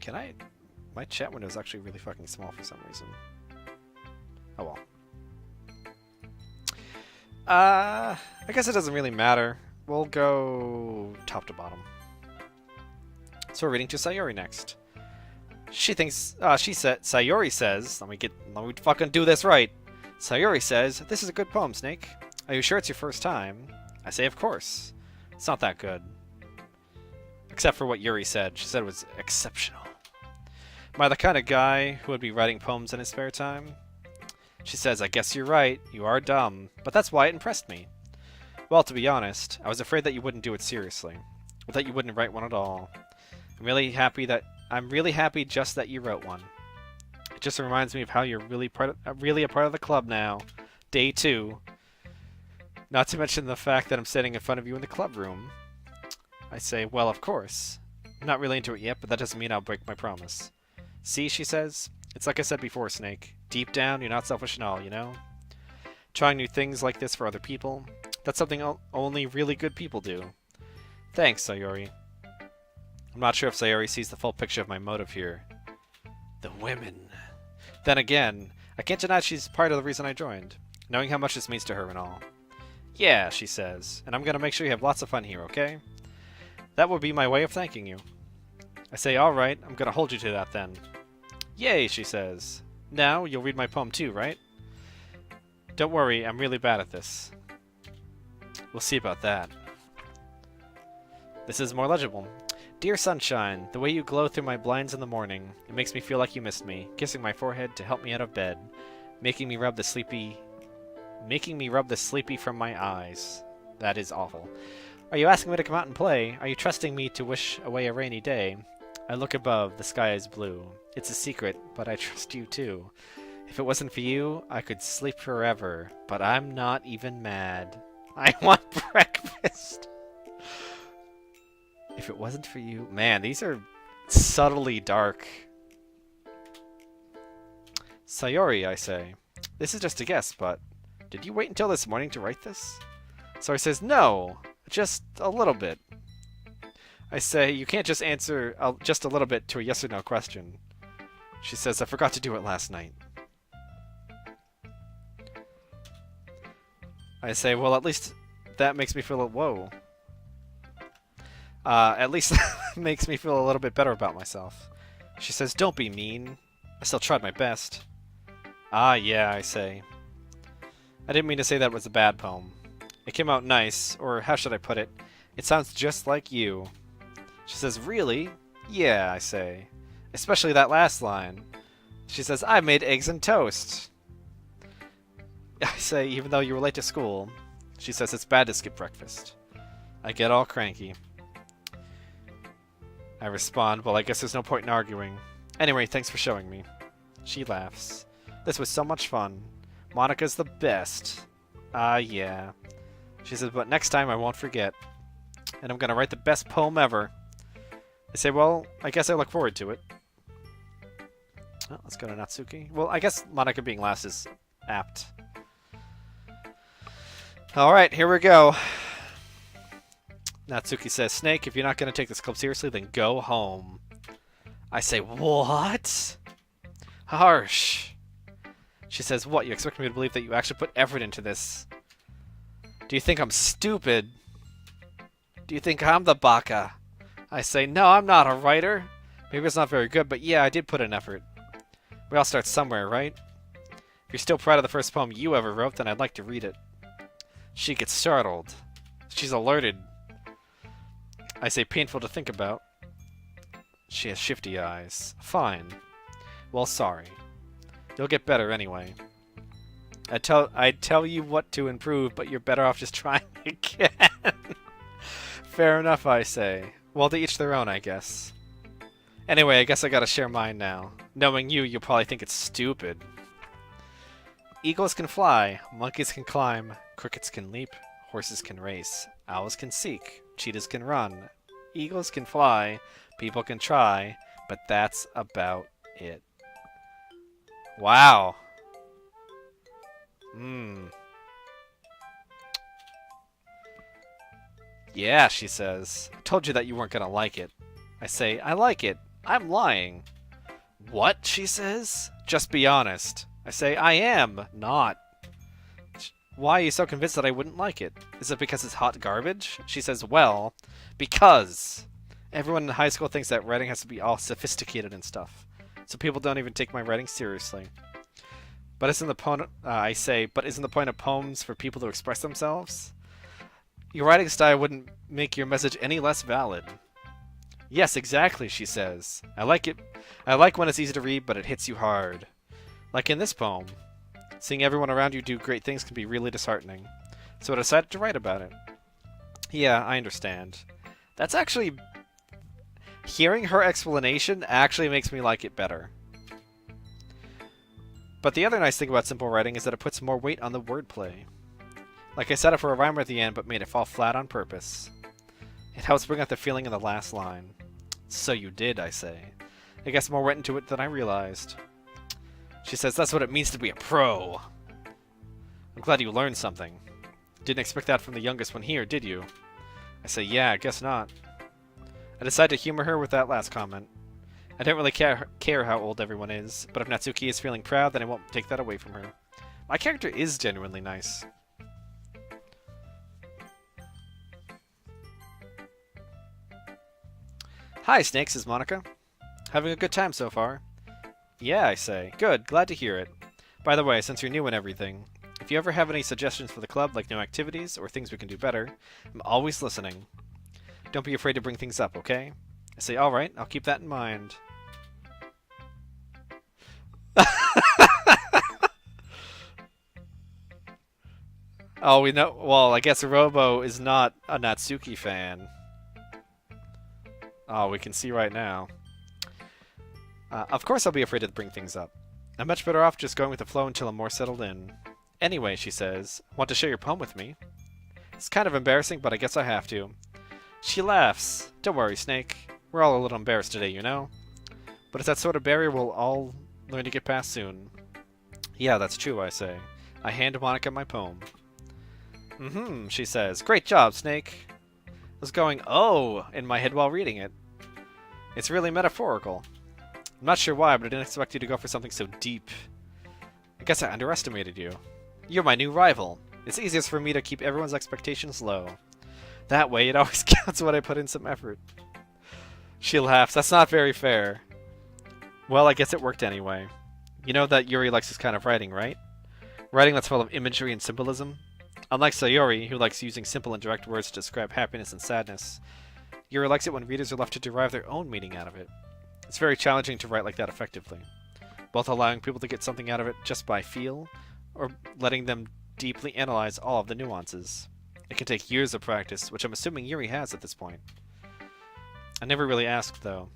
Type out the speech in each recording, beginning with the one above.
Can I... My chat window is actually really fucking small for some reason. Oh well. I guess it doesn't really matter. We'll go top to bottom. So we're reading to Sayori next. Sayori says, let me fucking do this right. Sayori says, this is a good poem, Snake. Are you sure it's your first time? I say, of course. It's not that good. Except for what Yuri said. She said it was exceptional. Am I the kind of guy who would be writing poems in his spare time? She says, I guess you're right. You are dumb. But that's why it impressed me. Well, to be honest, I was afraid that you wouldn't do it seriously. Or that you wouldn't write one at all. I'm really happy just that you wrote one. It just reminds me of how you're really a part of the club now. Day 2. Not to mention the fact that I'm sitting in front of you in the club room. I say, well, of course. I'm not really into it yet, but that doesn't mean I'll break my promise. See, she says, it's like I said before, Snake. Deep down, you're not selfish and all, you know? Trying new things like this for other people, that's something only really good people do. Thanks, Sayori. I'm not sure if Sayori sees the full picture of my motive here. The women. Then again, I can't deny she's part of the reason I joined, knowing how much this means to her and all. Yeah, she says, and I'm gonna make sure you have lots of fun here, okay? That would be my way of thanking you. I say, alright, I'm gonna hold you to that then. Yay, she says. Now, you'll read my poem too, right? Don't worry, I'm really bad at this. We'll see about that. This is more legible. Dear sunshine, the way you glow through my blinds in the morning, it makes me feel like you missed me, kissing my forehead to help me out of bed, making me rub the sleepy from my eyes. That is awful. Are you asking me to come out and play? Are you trusting me to wish away a rainy day? I look above, the sky is blue. It's a secret, but I trust you too. If it wasn't for you, I could sleep forever, but I'm not even mad. I want breakfast. If it wasn't for you... Man, these are subtly dark. Sayori, I say. This is just a guess, but... Did you wait until this morning to write this? Sayori says, no, just a little bit. I say, you can't just answer just a little bit to a yes or no question. She says, I forgot to do it last night. I say, well, at least that makes me feel whoa. At least that makes me feel a little bit better about myself. She says, don't be mean. I still tried my best. Ah, yeah, I say. I didn't mean to say that was a bad poem. It came out nice, or how should I put it? It sounds just like you. She says, really? Yeah, I say. Especially that last line. She says, I made eggs and toast. I say, even though you were late to school. She says, it's bad to skip breakfast. I get all cranky. I respond, well, I guess there's no point in arguing. Anyway, thanks for showing me. She laughs. This was so much fun. Monica's the best. Ah, yeah. She says, but next time I won't forget. And I'm gonna write the best poem ever. I say, well, I guess I look forward to it. Oh, let's go to Natsuki. Well, I guess Monica being last is apt. Alright, here we go. Natsuki says, Snake, if you're not going to take this club seriously, then go home. I say, what? Harsh. She says, what, you expect me to believe that you actually put effort into this? Do you think I'm stupid? Do you think I'm the baka? I say, no, I'm not a writer. Maybe it's not very good, but yeah, I did put in effort. We all start somewhere, right? If you're still proud of the first poem you ever wrote, then I'd like to read it. She gets startled. She's alerted. I say, painful to think about. She has shifty eyes. Fine. Well, sorry. You'll get better anyway. I'd tell you what to improve, but you're better off just trying again. Fair enough, I say. Well, to each their own, I guess. Anyway, I guess I gotta share mine now. Knowing you, you'll probably think it's stupid. Eagles can fly, monkeys can climb, crickets can leap, horses can race, owls can seek, cheetahs can run, eagles can fly, people can try, but that's about it. Wow. Yeah, she says. I told you that you weren't gonna like it. I say, I like it. I'm lying. What? She says. Just be honest. I say, I am not. Why are you so convinced that I wouldn't like it? Is it because it's hot garbage? She says, well, because. Everyone in high school thinks that writing has to be all sophisticated and stuff. So people don't even take my writing seriously. But isn't the point, I say, but isn't the point of poems for people to express themselves? Your writing style wouldn't make your message any less valid. Yes, exactly, she says. I like it. I like when it's easy to read, but it hits you hard. Like in this poem. Seeing everyone around you do great things can be really disheartening. So I decided to write about it. Yeah, I understand. That's actually... Hearing her explanation actually makes me like it better. But the other nice thing about simple writing is that it puts more weight on the wordplay. Like I set up for a rhyme at the end, but made it fall flat on purpose. It helps bring out the feeling in the last line. So you did, I say. I guess more went into it than I realized. She says, that's what it means to be a pro. I'm glad you learned something. Didn't expect that from the youngest one here, did you? I say, yeah, I guess not. I decide to humor her with that last comment. I don't really care how old everyone is, but if Natsuki is feeling proud, then I won't take that away from her. My character is genuinely nice. Hi, Snake, says Monica. Having a good time so far? Yeah, I say. Good, glad to hear it. By the way, since you're new and everything, if you ever have any suggestions for the club, like new activities or things we can do better, I'm always listening. Don't be afraid to bring things up, okay? I say, alright, I'll keep that in mind. Oh, we know. Well, I guess Robo is not a Natsuki fan. Oh, we can see right now. Of course I'll be afraid to bring things up. I'm much better off just going with the flow until I'm more settled in. Anyway, she says, want to share your poem with me? It's kind of embarrassing, but I guess I have to. She laughs. Don't worry, Snake. We're all a little embarrassed today, you know? But it's that sort of barrier we'll all learn to get past soon. Yeah, that's true, I say. I hand Monica my poem. Mm-hmm, she says. Great job, Snake. I was going, oh, in my head while reading it. It's really metaphorical. I'm not sure why, but I didn't expect you to go for something so deep. I guess I underestimated you. You're my new rival. It's easiest for me to keep everyone's expectations low. That way, it always counts when I put in some effort. She laughs. That's not very fair. Well, I guess it worked anyway. You know that Yuri likes this kind of writing, right? Writing that's full of imagery and symbolism? Unlike Sayori, who likes using simple and direct words to describe happiness and sadness, Yuri likes it when readers are left to derive their own meaning out of it. It's very challenging to write like that effectively, both allowing people to get something out of it just by feel, or letting them deeply analyze all of the nuances. It can take years of practice, which I'm assuming Yuri has at this point. I never really asked, though.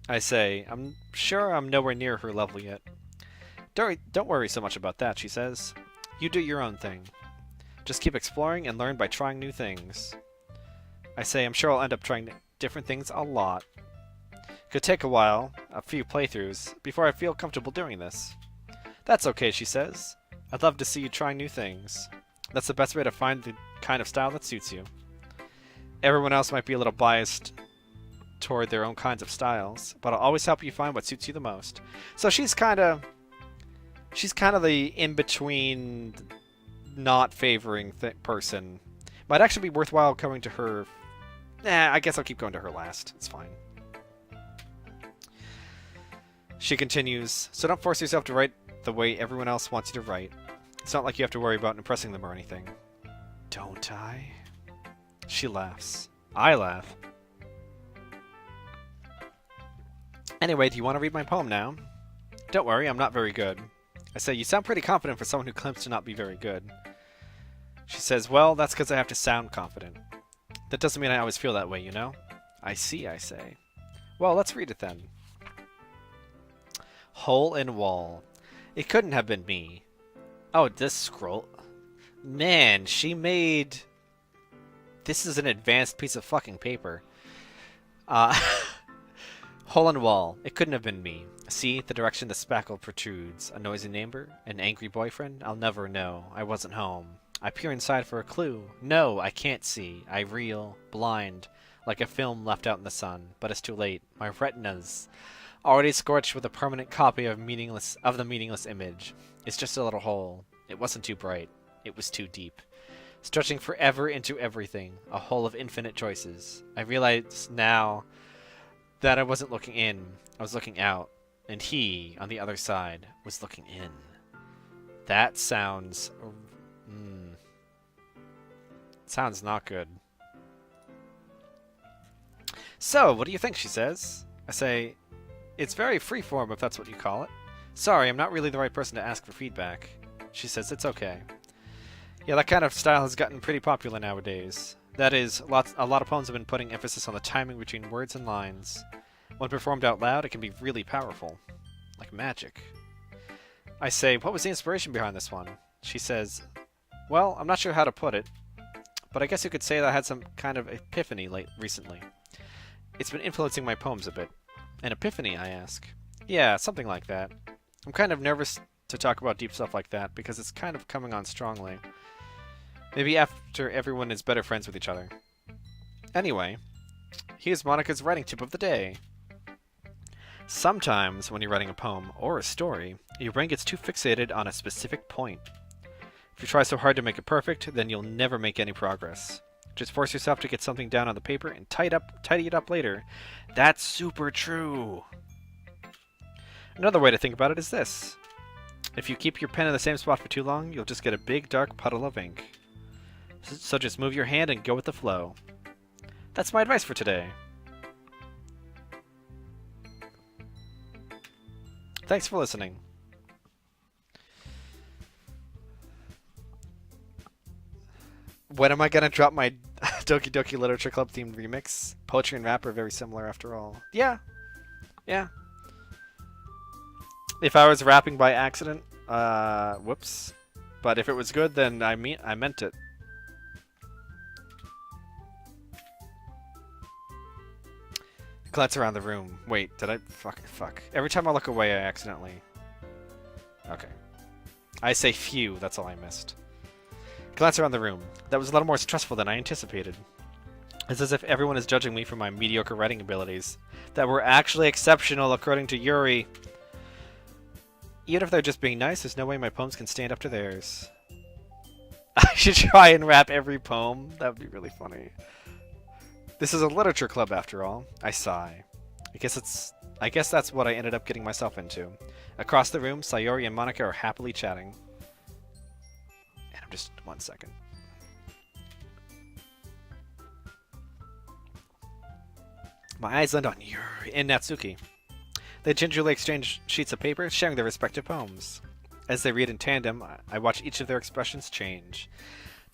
I say, I'm sure I'm nowhere near her level yet. Don't worry so much about that, she says. You do your own thing. Just keep exploring and learn by trying new things. I say, I'm sure I'll end up trying different things a lot. Could take a while, a few playthroughs, before I feel comfortable doing this. That's okay, she says. I'd love to see you trying new things. That's the best way to find the kind of style that suits you. Everyone else might be a little biased toward their own kinds of styles, but I'll always help you find what suits you the most. So she's kind of the in-between, not favoring person. Might actually be worthwhile coming to her. I guess I'll keep going to her last. It's fine. She continues, so don't force yourself to write the way everyone else wants you to write. It's not like you have to worry about impressing them or anything. Don't I? She laughs. I laugh. Anyway, do you want to read my poem now? Don't worry, I'm not very good. I say, you sound pretty confident for someone who claims to not be very good. She says, well, that's because I have to sound confident. That doesn't mean I always feel that way, you know? I see, I say. Well, let's read it then. Hole in wall. It couldn't have been me. Oh, this scroll. Man, she made... This is an advanced piece of fucking paper. Hole in wall. It couldn't have been me. See, the direction the spackle protrudes. A noisy neighbor? An angry boyfriend? I'll never know. I wasn't home. I peer inside for a clue. No, I can't see. I reel. Blind. like a film left out in the sun, but it's too late. My retina's already scorched with a permanent copy of the meaningless image. It's just a little hole. It wasn't too bright. It was too deep. Stretching forever into everything, a hole of infinite choices. I realize now that I wasn't looking in, I was looking out, and he, on the other side, was looking in. That sounds... sounds not good. So, what do you think, she says? I say, it's very freeform if that's what you call it. Sorry, I'm not really the right person to ask for feedback. She says, it's okay. Yeah, that kind of style has gotten pretty popular nowadays. That is, a lot of poems have been putting emphasis on the timing between words and lines. When performed out loud, it can be really powerful. Like magic. I say, what was the inspiration behind this one? She says, well, I'm not sure how to put it, but I guess you could say that I had some kind of epiphany recently. It's been influencing my poems a bit. An epiphany, I ask. Yeah, something like that. I'm kind of nervous to talk about deep stuff like that because it's kind of coming on strongly. Maybe after everyone is better friends with each other. Anyway, here's Monica's writing tip of the day. Sometimes, when you're writing a poem or a story, your brain gets too fixated on a specific point. If you try so hard to make it perfect, then you'll never make any progress. Just force yourself to get something down on the paper and tidy it up later. That's super true. Another way to think about it is this. If you keep your pen in the same spot for too long, you'll just get a big dark puddle of ink. So just move your hand and go with the flow. That's my advice for today. Thanks for listening. When am I gonna drop my Doki Doki Literature Club themed remix? Poetry and rap are very similar after all. Yeah. Yeah. If I was rapping by accident, whoops. But if it was good, then I meant it. Glance around the room. Wait, did I? Fuck. Every time I look away, I accidentally... Okay. I say phew, that's all I missed. Glance around the room. That was a little more stressful than I anticipated. It's as if everyone is judging me for my mediocre writing abilities. That were actually exceptional, according to Yuri. Even if they're just being nice, there's no way my poems can stand up to theirs. I should try and rap every poem. That would be really funny. This is a literature club, after all. I sigh. I guess that's what I ended up getting myself into. Across the room, Sayori and Monica are happily chatting. And I'm just 1 second. My eyes land on Yuri and Natsuki. They gingerly exchange sheets of paper, sharing their respective poems. As they read in tandem, I watch each of their expressions change.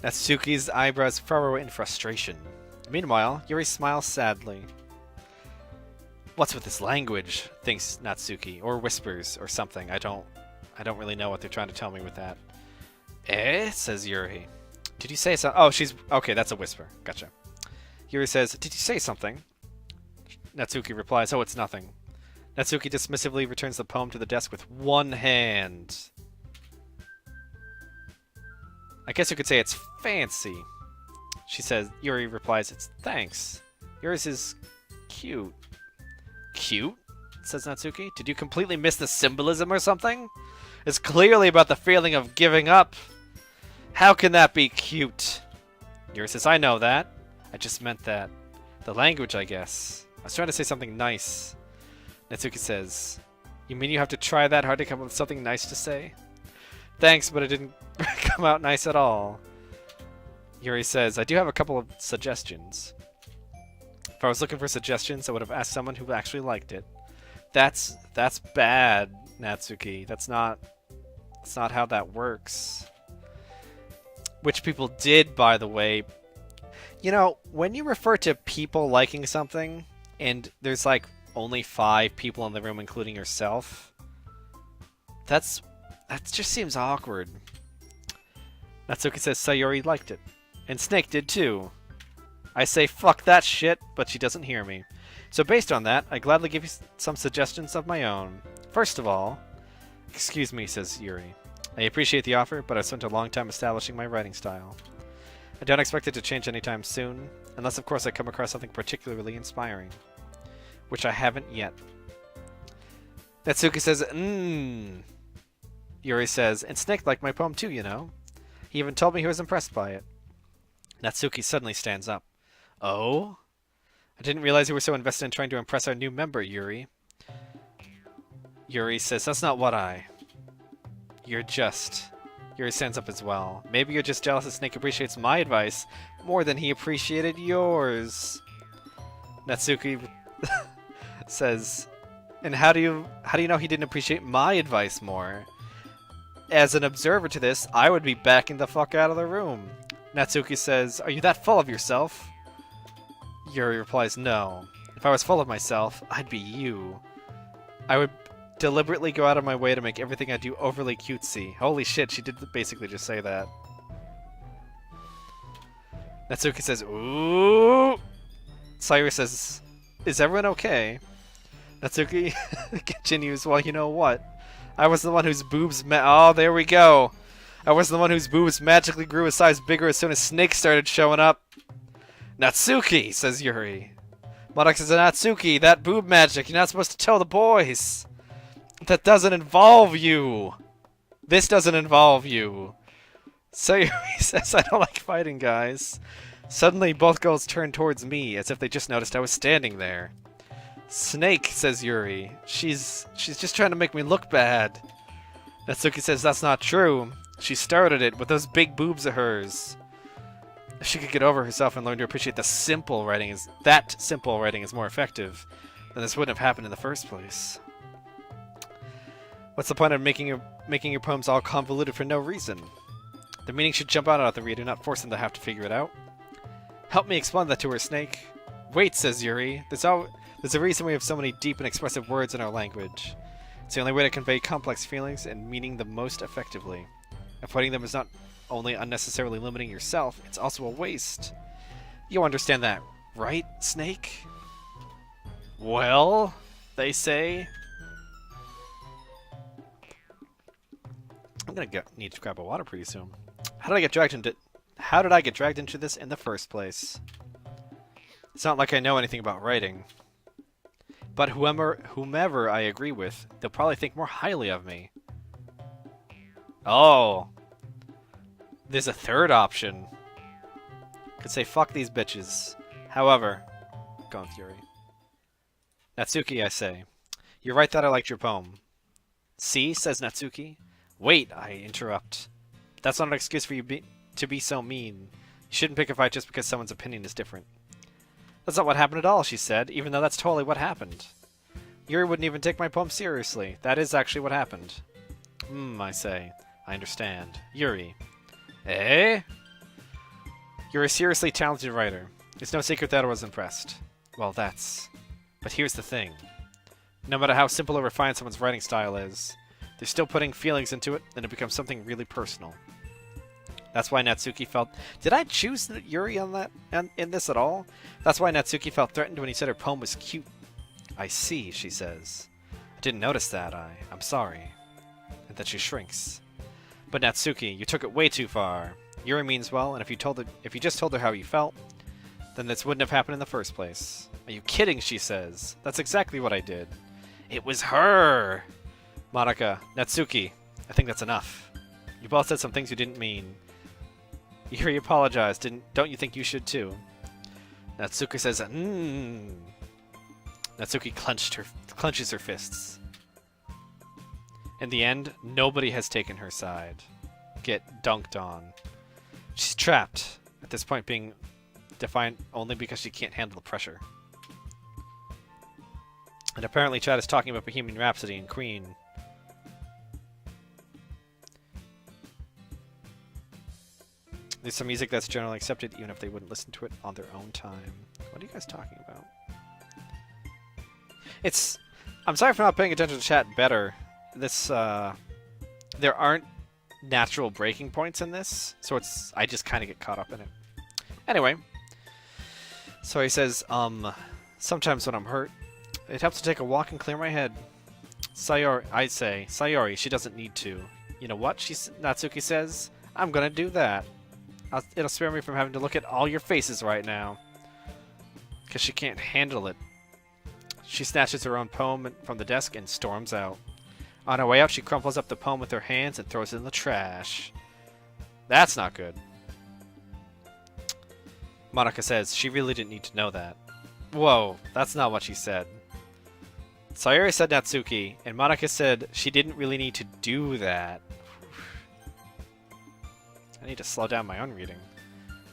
Natsuki's eyebrows furrow in frustration. Meanwhile, Yuri smiles sadly. What's with this language? Thinks Natsuki, or whispers, or something. I don't really know what they're trying to tell me with that. Eh? Says Yuri. Did you say something? Oh, okay, that's a whisper. Gotcha. Yuri says, did you say something? Natsuki replies, oh, it's nothing. Natsuki dismissively returns the poem to the desk with one hand. I guess you could say it's fancy. She says, Yuri replies, it's thanks. Yours is cute. Cute? Says Natsuki. Did you completely miss the symbolism or something? It's clearly about the feeling of giving up. How can that be cute? Yuri says, I know that. I just meant that. The language, I guess. I was trying to say something nice. Natsuki says, you mean you have to try that hard to come up with something nice to say? Thanks, but it didn't come out nice at all. Yuri says, I do have a couple of suggestions. If I was looking for suggestions, I would have asked someone who actually liked it. That's bad, Natsuki. That's not how that works. Which people did, by the way. You know, when you refer to people liking something, and there's like only 5 people in the room, including yourself, that just seems awkward. Natsuki says Sayori liked it. And Snake did too. I say fuck that shit, but she doesn't hear me. So based on that, I gladly give you some suggestions of my own. First of all, excuse me, says Yuri. I appreciate the offer, but I spent a long time establishing my writing style. I don't expect it to change anytime soon, unless of course I come across something particularly inspiring. Which I haven't yet. Natsuki says, Yuri says, and Snake liked my poem too, you know. He even told me he was impressed by it. Natsuki suddenly stands up. Oh? I didn't realize you were so invested in trying to impress our new member, Yuri. Yuri says, that's not what I... You're just... Yuri stands up as well. Maybe you're just jealous that Snake appreciates my advice more than he appreciated yours. Natsuki says, and how do you know he didn't appreciate my advice more? As an observer to this, I would be backing the fuck out of the room. Natsuki says, are you that full of yourself? Yuri replies, no. If I was full of myself, I'd be you. I would deliberately go out of my way to make everything I do overly cutesy. Holy shit, she did basically just say that. Natsuki says, ooh. Sayuri says, is everyone okay? Natsuki continues, well, you know what? I was the one whose boobs oh, there we go. I was the one whose boobs magically grew a size bigger as soon as Snake started showing up. Natsuki, says Yuri. Monarch says, Natsuki, that boob magic, you're not supposed to tell the boys. That doesn't involve you. This doesn't involve you. Sayuri says, I don't like fighting, guys. Suddenly, both girls turn towards me, as if they just noticed I was standing there. Snake, says Yuri. She's just trying to make me look bad. Natsuki says, that's not true. She started it with those big boobs of hers. If she could get over herself and learn to appreciate that simple writing is more effective, then this wouldn't have happened in the first place. What's the point of making your poems all convoluted for no reason? The meaning should jump out at the reader, not force them to have to figure it out. Help me explain that to her, Snake. Wait, says Yuri. There's a reason we have so many deep and expressive words in our language. It's the only way to convey complex feelings and meaning the most effectively. Avoiding them is not only unnecessarily limiting yourself, it's also a waste. You understand that, right, Snake? Well, they say. I'm gonna need to grab a water pretty soon. How did I get dragged into this in the first place? It's not like I know anything about writing. But whomever I agree with, they'll probably think more highly of me. Oh. There's a third option. Could say, fuck these bitches. However, go on, Fury. Natsuki, I say. You're right that I liked your poem. See, says Natsuki. Wait, I interrupt. That's not an excuse for you to be so mean. You shouldn't pick a fight just because someone's opinion is different. That's not what happened at all, she said, even though that's totally what happened. Yuri wouldn't even take my poem seriously. That is actually what happened. I say. I understand. Yuri. Eh? You're a seriously talented writer. It's no secret that I was impressed. Well, But here's the thing. No matter how simple or refined someone's writing style is, they're still putting feelings into it, and it becomes something really personal. That's why Natsuki felt... Did I choose Yuri on that in this at all? That's why Natsuki felt threatened when he said her poem was cute. I see, she says. I didn't notice that, I'm sorry. And then she shrinks. But Natsuki, you took it way too far. Yuri means well, and if you just told her how you felt, then this wouldn't have happened in the first place. Are you kidding, she says. That's exactly what I did. It was her! Monica, Natsuki, I think that's enough. You both said some things you didn't mean. Yuri apologized, don't you think you should too? Natsuki says, Natsuki clenches her fists. In the end, nobody has taken her side. Get dunked on. She's trapped, at this point being defiant only because she can't handle the pressure. And apparently Chad is talking about Bohemian Rhapsody and Queen. There's some music that's generally accepted even if they wouldn't listen to it on their own time. What are you guys talking about? I'm sorry for not paying attention to chat better. There aren't natural breaking points in this, so I just kind of get caught up in it. Anyway, so he says, sometimes when I'm hurt, it helps to take a walk and clear my head. Sayori, I say, Sayori, she doesn't need to. You know what? Natsuki says, I'm gonna do that. It'll spare me from having to look at all your faces right now. Because she can't handle it. She snatches her own poem from the desk and storms out. On her way out, she crumples up the poem with her hands and throws it in the trash. That's not good. Monika says she really didn't need to know that. Whoa, that's not what she said. Sayori said Natsuki, and Monika said she didn't really need to do that. I need to slow down my own reading.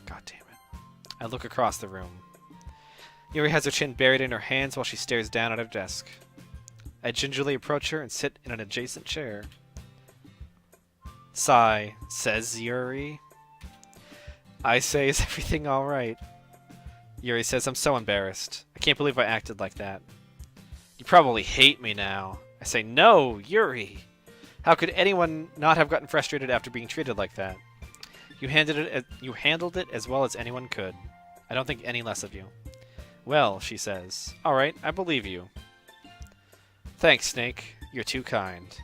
God damn it. I look across the room. Yuri has her chin buried in her hands while she stares down at her desk. I gingerly approach her and sit in an adjacent chair. Sigh, says Yuri. I say, is everything alright? Yuri says, I'm so embarrassed. I can't believe I acted like that. You probably hate me now. I say, no, Yuri. How could anyone not have gotten frustrated after being treated like that? You handled it as well as anyone could. I don't think any less of you. Well, she says. Alright, I believe you. Thanks, Snake. You're too kind.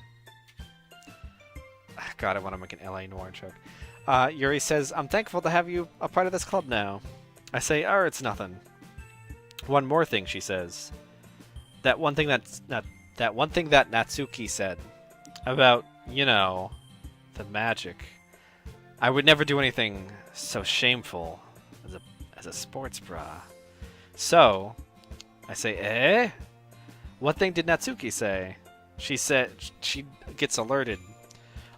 God, I want to make an L.A. Noire joke. Yuri says, I'm thankful to have you a part of this club now. I say, it's nothing. One more thing, she says. That one thing that Natsuki said. About, you know, the magic. I would never do anything so shameful as a sports bra. So, I say, eh? What thing did Natsuki say? She said she gets alerted.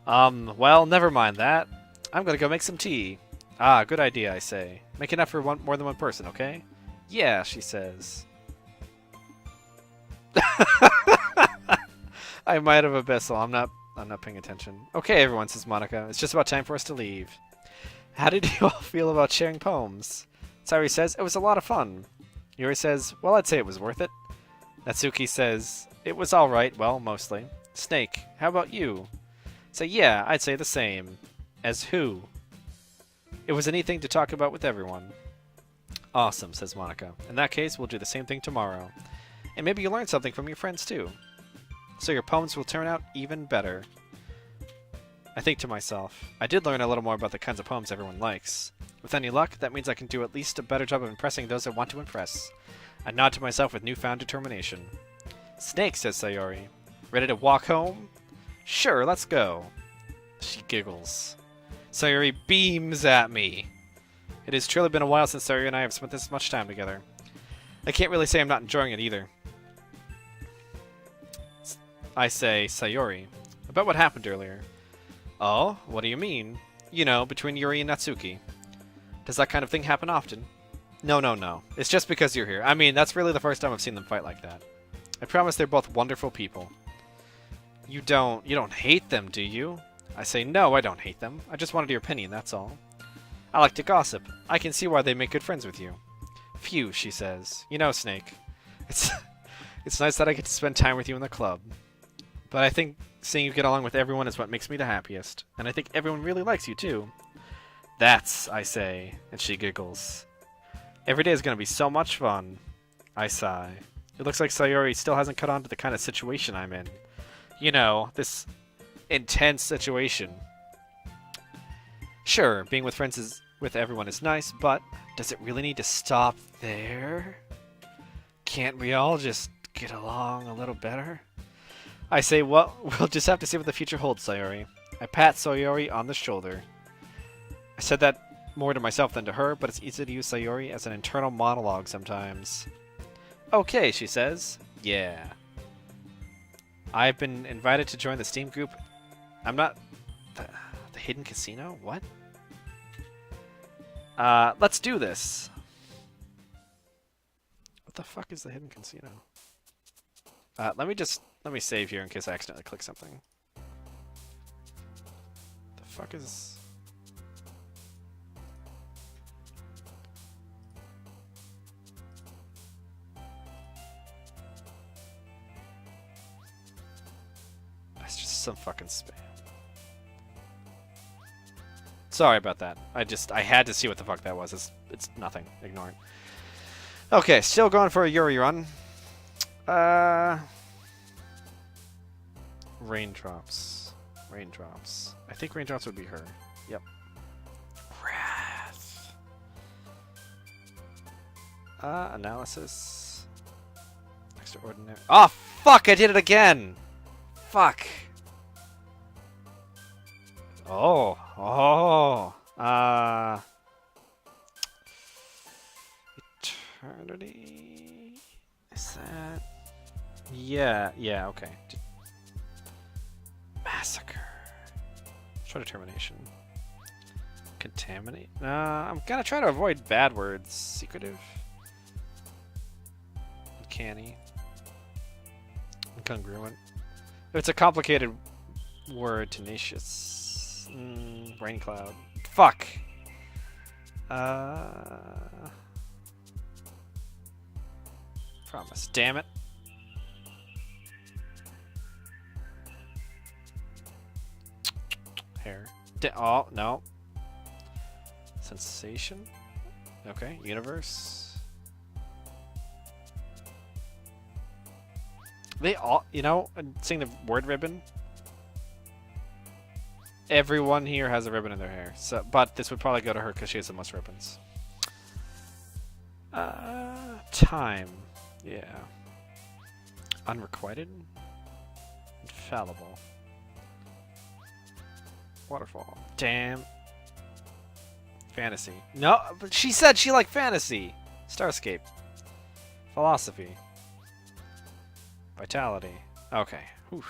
Well, never mind that. I'm gonna go make some tea. Ah, good idea, I say. Make enough for more than one person, okay? Yeah, she says. I might have abyssal. I'm not paying attention. Okay, everyone, says Monika. It's just about time for us to leave. How did you all feel about sharing poems? Sayori says, it was a lot of fun. Yuri says, well, I'd say it was worth it. Natsuki says, it was alright, well, mostly. Snake, how about you? Say, yeah, I'd say the same. As who? It was a neat thing to talk about with everyone. Awesome, says Monika. In that case, we'll do the same thing tomorrow. And maybe you'll learn something from your friends, too. So your poems will turn out even better. I think to myself, I did learn a little more about the kinds of poems everyone likes. With any luck, that means I can do at least a better job of impressing those I want to impress. I nod to myself with newfound determination. Snake, says Sayori. Ready to walk home? Sure, let's go. She giggles. Sayori beams at me. It has truly been a while since Sayori and I have spent this much time together. I can't really say I'm not enjoying it either. I say, Sayori, about what happened earlier. Oh, what do you mean? You know, between Yuri and Natsuki. Does that kind of thing happen often? No. It's just because you're here. I mean, that's really the first time I've seen them fight like that. I promise they're both wonderful people. You don't hate them, do you? I say, no, I don't hate them. I just wanted your opinion, that's all. I like to gossip. I can see why they make good friends with you. Phew, she says. You know, Snake, it's nice that I get to spend time with you in the club. But I think seeing you get along with everyone is what makes me the happiest. And I think everyone really likes you, too. That's, I say, and she giggles. Every day is going to be so much fun. I sigh. It looks like Sayori still hasn't caught on to the kind of situation I'm in. You know, this intense situation. Sure, being with friends with everyone is nice, but does it really need to stop there? Can't we all just get along a little better? I say, well, we'll just have to see what the future holds, Sayori. I pat Sayori on the shoulder. I said that more to myself than to her, but it's easy to use Sayori as an internal monologue sometimes. Okay, she says. Yeah. I've been invited to join the Steam group. I'm not... The Hidden Casino? What? Let's do this. What the fuck is the Hidden Casino? Let me save here in case I accidentally click something. The fuck is... That's just some fucking spam. Sorry about that. I had to see what the fuck that was. It's nothing. Ignore it. Okay, still going for a Yuri run. Raindrops. I think Raindrops would be her. Yep. Rad. Analysis. Extraordinary. Oh, fuck! I did it again! Fuck. Oh. Oh. Eternity. Is that? Yeah. Yeah. Okay. Massacre. Show determination. Contaminate. I'm gonna try to avoid bad words. Secretive. Uncanny. Incongruent. If it's a complicated word, tenacious. Rain cloud. Fuck. Promise. Damn it. Hair. Oh, no. Sensation. Okay. Universe. They all, you know, seeing the word ribbon. Everyone here has a ribbon in their hair. So, but this would probably go to her because she has the most ribbons. Time. Yeah. Unrequited. Infallible. Waterfall. Damn. Fantasy. No, but she said she liked fantasy. Starscape. Philosophy. Vitality. Okay. Whew.